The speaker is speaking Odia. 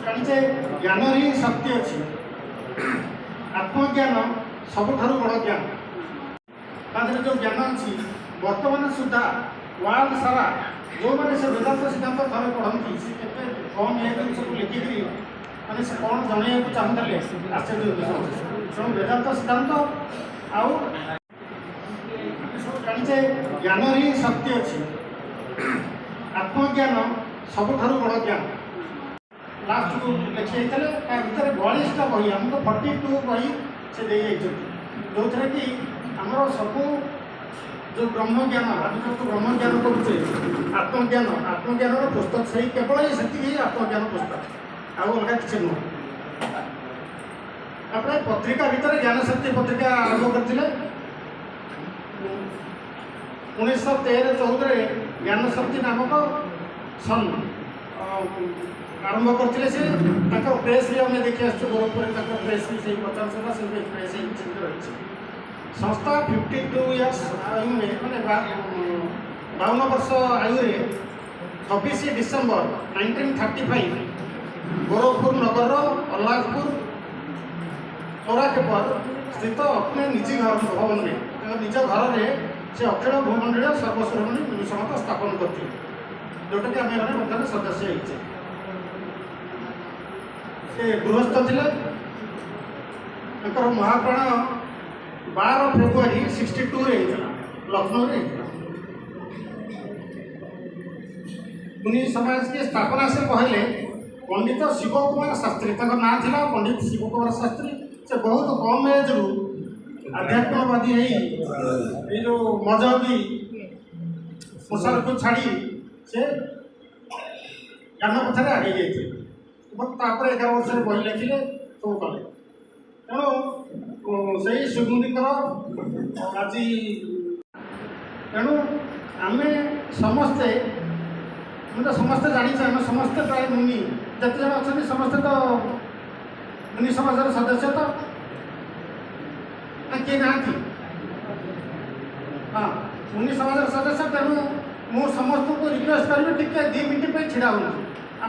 ଜାଣିଛେ ଜ୍ଞାନ ହିଁ ଶକ୍ତି ଅଛି। ଆତ୍ମଜ୍ଞାନ ସବୁଠାରୁ ବଡ଼ ଜ୍ଞାନ। ତା ଦେହରେ ଯେଉଁ ଜ୍ଞାନ ଅଛି ବର୍ତ୍ତମାନ ସୁଦ୍ଧା ୱାର୍ଲଡ ସାରା ଯେଉଁମାନେ ସେ ବେଦାନ୍ତ ସିଦ୍ଧାନ୍ତ ଥରେ ପଢ଼ନ୍ତି ସେ କେତେ କମ୍ ଏଜ୍ରୁ ସବୁ ଲେଖିକିରି ମାନେ ସେ କ'ଣ ଜଣେଇବାକୁ ଚାହୁଁଥିଲେ ଆଶ୍ଚର୍ଯ୍ୟ ବିଷୟ। ତେଣୁ ବେଦାନ୍ତ ସିଦ୍ଧାନ୍ତ ଆଉ ଜାଣିଛେ ଜ୍ଞାନ ହିଁ ଶକ୍ତି ଅଛି। ଆତ୍ମଜ୍ଞାନ ସବୁଠାରୁ ବଡ଼ ଜ୍ଞାନ। ଲାଷ୍ଟକୁ ଲେଖି ହେଇଥିଲେ ତା ଭିତରେ 42ଟା ବହି, ଆମକୁ 42 ବହି ସେ ଦେଇଯାଇଛନ୍ତି, ଯେଉଁଥିରେ କି ଆମର ସବୁ ଯେଉଁ ବ୍ରହ୍ମଜ୍ଞାନ ଆମେ ଯେଉଁ ବ୍ରହ୍ମଜ୍ଞାନ କରୁଛେ ଆତ୍ମଜ୍ଞାନର ପୁସ୍ତକ ସେଇ କେବଳ ହିଁ ସେତିକି ହିଁ ଆତ୍ମଜ୍ଞାନ ପୁସ୍ତକ, ଆଉ ଅଲଗା କିଛି ନୁହଁ। ତାପରେ ପତ୍ରିକା ଭିତରେ ଜ୍ଞାନଶକ୍ତି ପତ୍ରିକା ଆରମ୍ଭ କରିଥିଲେ 1913-14ରେ ଜ୍ଞାନଶକ୍ତି ନାମକ ସନ୍ ଆରମ୍ଭ କରିଥିଲେ। ସେ ତାଙ୍କ ପ୍ରେସ୍ ବି ଆମେ ଦେଖି ଆସୁଛୁ, ଗୋରଖପୁରରେ ତାଙ୍କ ପ୍ରେସ୍ ବି ସେଇ 50 ସେ ପ୍ରେସ୍ ଚିହ୍ନ ରହିଛି। ସଂସ୍ଥା 52 ଇୟର୍ସ ଆୟୁରେ ମାନେ 52 ବର୍ଷ ଆୟୁରେ 26 ଡିସେମ୍ବର 1935 ଗୋରଖପୁର ନଗରର ଅଲ୍ଲାହପୁର ଚୌରାକେ पर स्थित अपने निजी घर भवन में निज घर में से अखिल भूमंडल सर्वश्रेणी मिशन स्थापन करते, जोटा कि आम मैंने सदस्य होते। से गृहस्थ थे, महाप्राण 12 फेब्रुआरी 62 लखनऊ में मुनि समाज की स्थापना से कहले पंडित शिव कुमार शास्त्री, ना था पंडित शिव कुमार शास्त्री। से बहुत कम एज रु आध्यात्मवादी ये जो मजहबी संसार को छाड़ी से ज्ञान पथर आगे जाते। 11 वर्ष बही लिखिले सब कले। तेणु से सुगुंदीकर आज तेणु आम समस्ते समस्ते जानी आम समस्ते प्राय मुनि जिते जन अच्छा समस्ते तो मुनि समाज सदस्य तो किए ना हाँ मुनि समाज सदस्य। तेणु मु समस्त को रिक्वेस्ट करी टे 2 मिनट पर छिड़ा हूँ।